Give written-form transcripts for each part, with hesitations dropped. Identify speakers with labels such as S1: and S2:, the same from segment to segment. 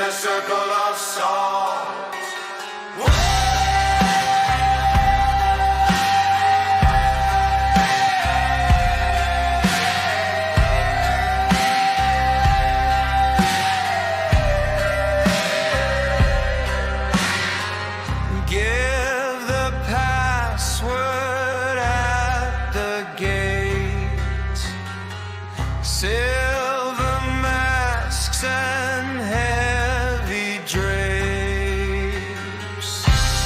S1: a circle of salt.
S2: Give the password at the gate. Silver masks and heavy drapes.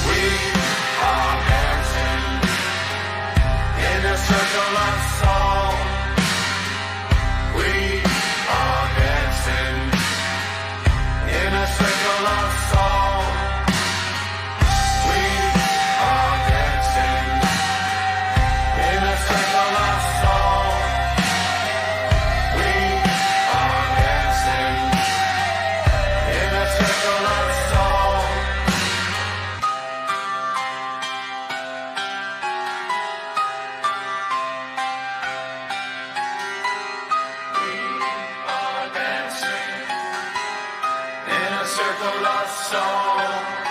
S1: We are dancing in a circle of salt. We are dancing in a circle of salt. We are dancing in a circle of salt. We are dancing in a circle of salt. We are dancing in a circle of salt.